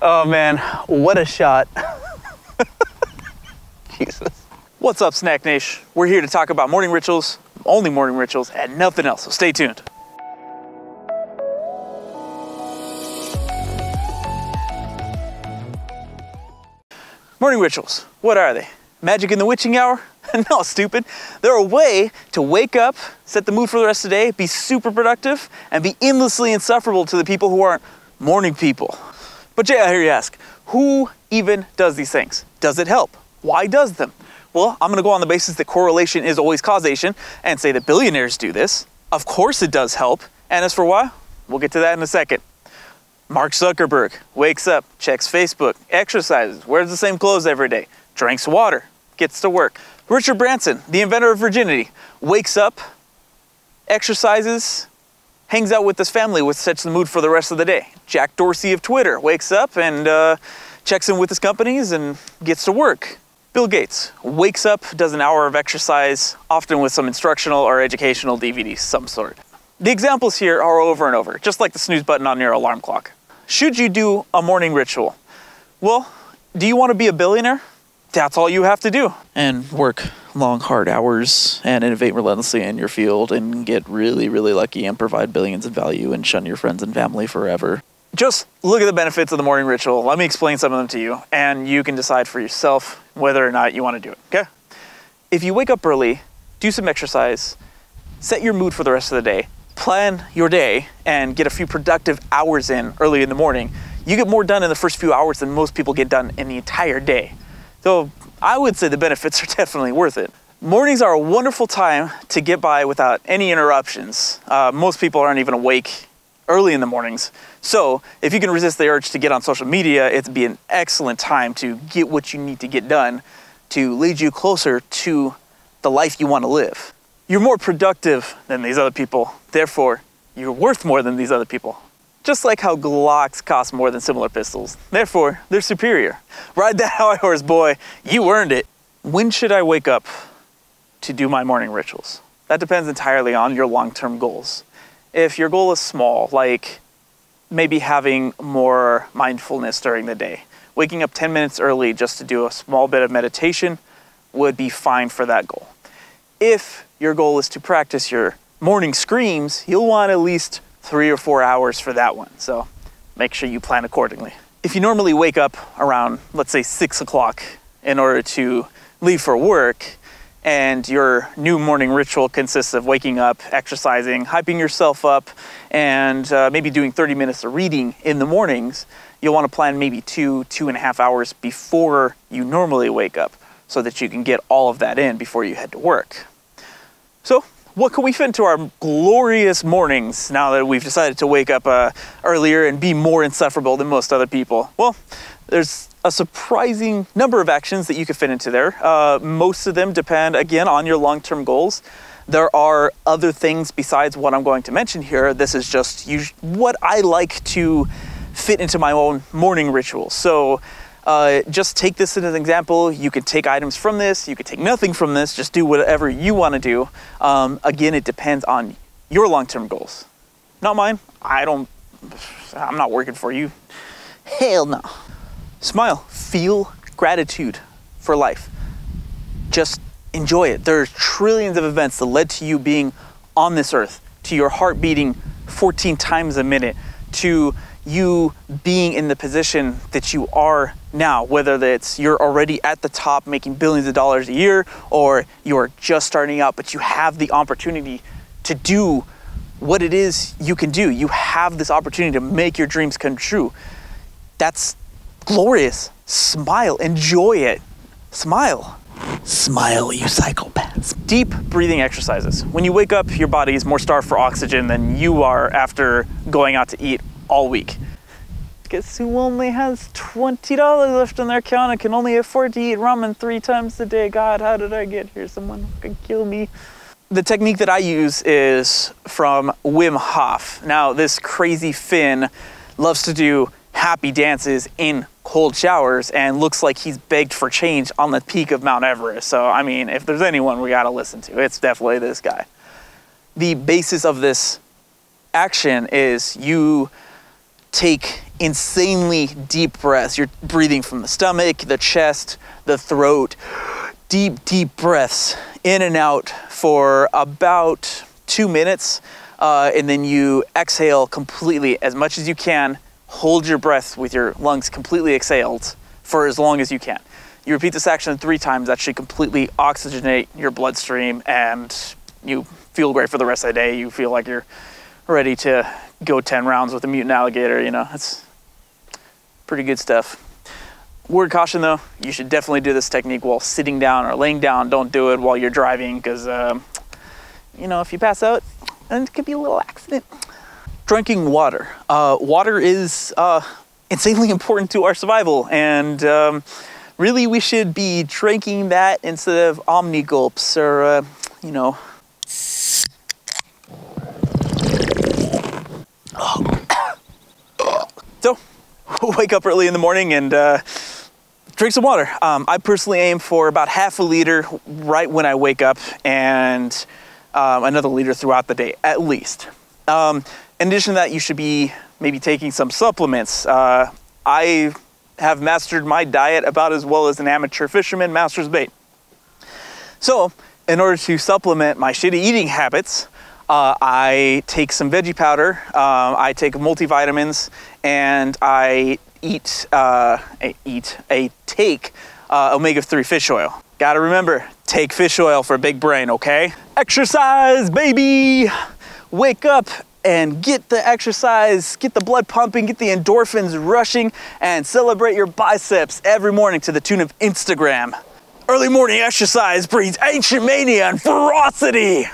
Oh man, what a shot. Jesus. What's up, Snack Nation? We're here to talk about morning rituals, only morning rituals, and nothing else, so stay tuned. Morning rituals, what are they? Magic in the witching hour? No, stupid. They're a way to wake up, set the mood for the rest of the day, be super productive, and be endlessly insufferable to the people who aren't morning people. But Jay, I hear you ask, who even does these things? Does it help? Why does them? Well, I'm gonna go on the basis that correlation is always causation and say that billionaires do this. Of course it does help. And as for why, we'll get to that in a second. Mark Zuckerberg wakes up, checks Facebook, exercises, wears the same clothes every day, drinks water, gets to work. Richard Branson, the inventor of virginity, wakes up, exercises, hangs out with his family, which sets the mood for the rest of the day. Jack Dorsey of Twitter wakes up and checks in with his companies and gets to work. Bill Gates wakes up, does an hour of exercise, often with some instructional or educational DVDs, some sort. The examples here are over and over, just like the snooze button on your alarm clock. Should you do a morning ritual? Well, do you want to be a billionaire? That's all you have to do. And work long, hard hours and innovate relentlessly in your field and get really, really lucky and provide billions in value and shun your friends and family forever. Just look at the benefits of the morning ritual. Let me explain some of them to you, and you can decide for yourself whether or not you want to do it, okay? If you wake up early, do some exercise, set your mood for the rest of the day, plan your day, and get a few productive hours in early in the morning, you get more done in the first few hours than most people get done in the entire day. So I would say the benefits are definitely worth it. Mornings are a wonderful time to get by without any interruptions. Most people aren't even awake early in the mornings. So if you can resist the urge to get on social media, it'd be an excellent time to get what you need to get done to lead you closer to the life you want to live. You're more productive than these other people. Therefore, you're worth more than these other people. Just like how Glocks cost more than similar pistols. Therefore, they're superior. Ride that high horse, boy. You earned it. When should I wake up to do my morning rituals? That depends entirely on your long-term goals. If your goal is small, like maybe having more mindfulness during the day, waking up 10 minutes early just to do a small bit of meditation would be fine for that goal. If your goal is to practice your morning screams, you'll want at least 3 or 4 hours for that one. So make sure you plan accordingly. If you normally wake up around, let's say 6 o'clock in order to leave for work, and your new morning ritual consists of waking up, exercising, hyping yourself up, and maybe doing 30 minutes of reading in the mornings, you'll want to plan maybe 2.5 hours before you normally wake up so that you can get all of that in before you head to work. So what can we fit into our glorious mornings now that we've decided to wake up earlier and be more insufferable than most other people? Well, there's a surprising number of actions that you can fit into there. Most of them depend, again, on your long-term goals. There are other things besides what I'm going to mention here. This is just what I like to fit into my own morning ritual. So just take this as an example. You can take items from this, you can take nothing from this, just do whatever you want to do. Again, it depends on your long-term goals. Not mine. I'm not working for you. Hell no. Smile, feel gratitude for life. Just enjoy it. There's trillions of events that led to you being on this earth, to your heart beating 14 times a minute, to you being in the position that you are now, whether that's you're already at the top making billions of dollars a year, or you're just starting out, but you have the opportunity to do what it is you can do. You have this opportunity to make your dreams come true. That's glorious. Smile, enjoy it. Smile. Smile, you psychopaths. Deep breathing exercises. When you wake up, your body is more starved for oxygen than you are after going out to eat all week. Guess who only has $20 left on their account and can only afford to eat ramen 3 times a day? God, how did I get here? Someone could kill me. The technique that I use is from Wim Hof. Now, this crazy Finn loves to do happy dances in cold showers and looks like he's begged for change on the peak of Mount Everest. So, I mean, if there's anyone we gotta listen to, it's definitely this guy. The basis of this action is you take insanely deep breaths. You're breathing from the stomach, the chest, the throat. Deep, deep breaths in and out for about 2 minutes. And then you exhale completely as much as you can. Hold your breath with your lungs completely exhaled for as long as you can. You repeat this action 3 times. That should completely oxygenate your bloodstream, and you feel great for the rest of the day. You feel like you're ready to go 10 rounds with a mutant alligator. You know, it's pretty good stuff. Word caution though, you should definitely do this technique while sitting down or laying down. Don't do it while you're driving, because you know, if you pass out, then it could be a little accident. Drinking water. Water is insanely important to our survival, and really we should be drinking that instead of omni gulps or you know. So wake up early in the morning and drink some water. I personally aim for about half a liter right when I wake up, and another liter throughout the day, at least. In addition to that, you should be maybe taking some supplements. I have mastered my diet about as well as an amateur fisherman masters bait. So, in order to supplement my shitty eating habits, I take some veggie powder, I take multivitamins, and I take omega-3 fish oil. Gotta remember, take fish oil for a big brain, okay? Exercise, baby! Wake up and get the exercise, get the blood pumping, get the endorphins rushing, and celebrate your biceps every morning to the tune of Instagram. Early morning exercise breeds ancient mania and ferocity.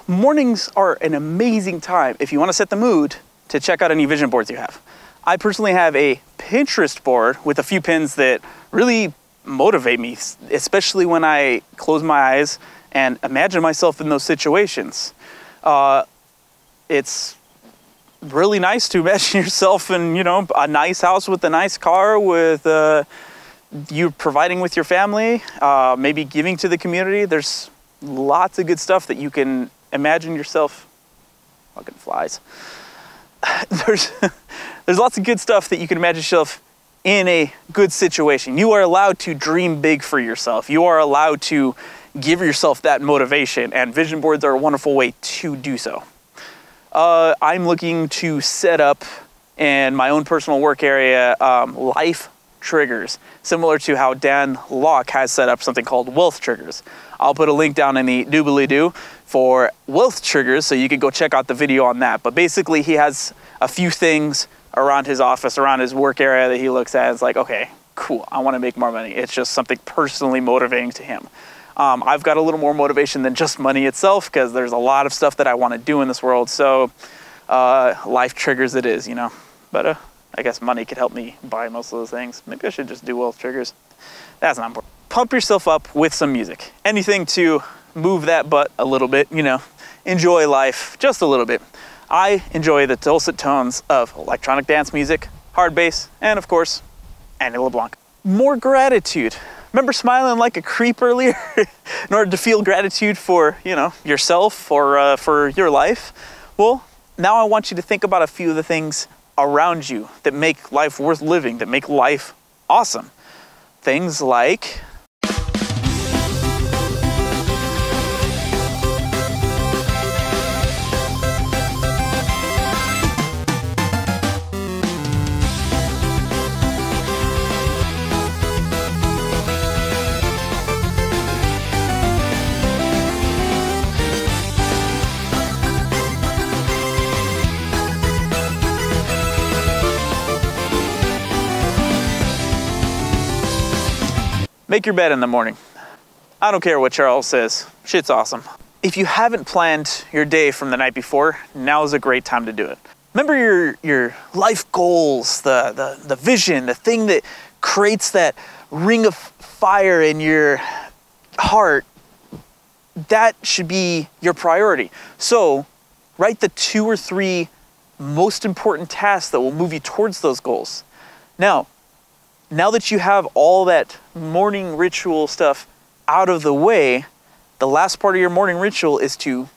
Mornings are an amazing time if you want to set the mood to check out any vision boards you have. I personally have a Pinterest board with a few pins that really motivate me, especially when I close my eyes and imagine myself in those situations. It's really nice to imagine yourself in, you know, a nice house with a nice car, with you providing with your family, maybe giving to the community. There's lots of good stuff that you can imagine yourself. Fucking flies. There's lots of good stuff that you can imagine yourself in a good situation. You are allowed to dream big for yourself. You are allowed to give yourself that motivation, and vision boards are a wonderful way to do so. I'm looking to set up in my own personal work area life triggers, similar to how Dan Locke has set up something called wealth triggers. I'll put a link down in the doobly-doo for wealth triggers, so you can go check out the video on that. But basically, he has a few things around his office, around his work area that he looks at. It's like, okay, cool, I want to make more money. It's just something personally motivating to him. I've got a little more motivation than just money itself, because there's a lot of stuff that I want to do in this world. So life triggers it is, you know. But I guess money could help me buy most of those things. Maybe I should just do wealth triggers. That's not important. Pump yourself up with some music. Anything to move that butt a little bit, you know. Enjoy life just a little bit. I enjoy the dulcet tones of electronic dance music, hard bass, and of course, Annie LeBlanc. More gratitude. Remember smiling like a creep earlier? In order to feel gratitude for, you know, yourself or for your life? Well, now I want you to think about a few of the things around you that make life worth living, that make life awesome. Things like make your bed in the morning. I don't care what Charles says. Shit's awesome. If you haven't planned your day from the night before, now is a great time to do it. Remember your life goals, the vision, the thing that creates that ring of fire in your heart. That should be your priority. So write the 2 or 3 most important tasks that will move you towards those goals. Now that you have all that morning ritual stuff out of the way, the last part of your morning ritual is to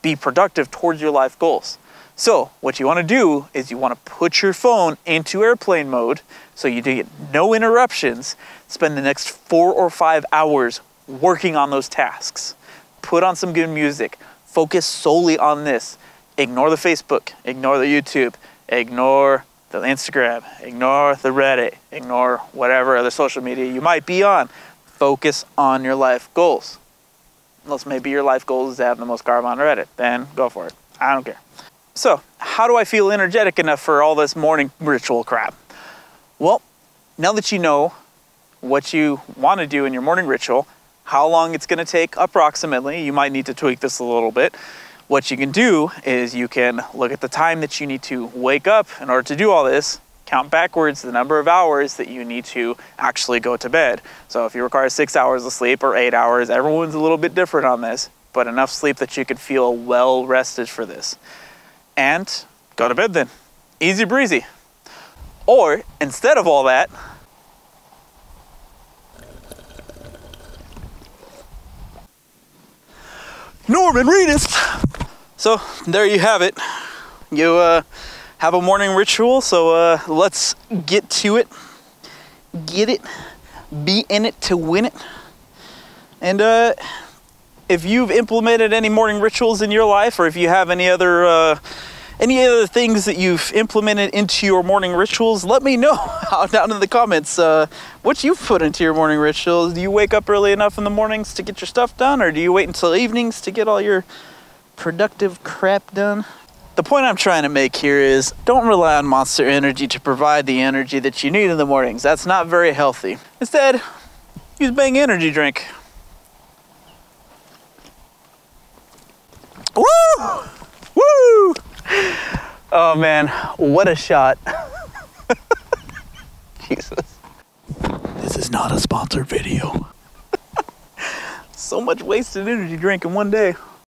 be productive towards your life goals. So what you want to do is you want to put your phone into airplane mode so you get no interruptions. Spend the next 4 or 5 hours working on those tasks. Put on some good music. Focus solely on this. Ignore the Facebook, ignore the YouTube, ignore the Instagram, ignore the Reddit, ignore whatever other social media you might be on. Focus on your life goals. Unless maybe your life goal is to have the most carbon on Reddit, then go for it. I don't care. So, how do I feel energetic enough for all this morning ritual crap? Well, now that you know what you want to do in your morning ritual, how long it's going to take approximately, you might need to tweak this a little bit. What you can do is you can look at the time that you need to wake up in order to do all this, count backwards the number of hours that you need to actually go to bed. So if you require 6 hours of sleep or 8 hours, everyone's a little bit different on this, but enough sleep that you could feel well rested for this. And go to bed then. Easy breezy. Or instead of all that, Norman Reedus. So there you have it. You have a morning ritual, so let's get to it. Get it. Be in it to win it. And if you've implemented any morning rituals in your life, or if you have any other things that you've implemented into your morning rituals, let me know down in the comments what you've put into your morning rituals. Do you wake up early enough in the mornings to get your stuff done, or do you wait until evenings to get all your productive crap done? The point I'm trying to make here is don't rely on Monster Energy to provide the energy that you need in the mornings. That's not very healthy. Instead, use Bang Energy Drink. Woo! Woo! Oh man, what a shot. Jesus. This is not a sponsored video. So much wasted energy drink in one day.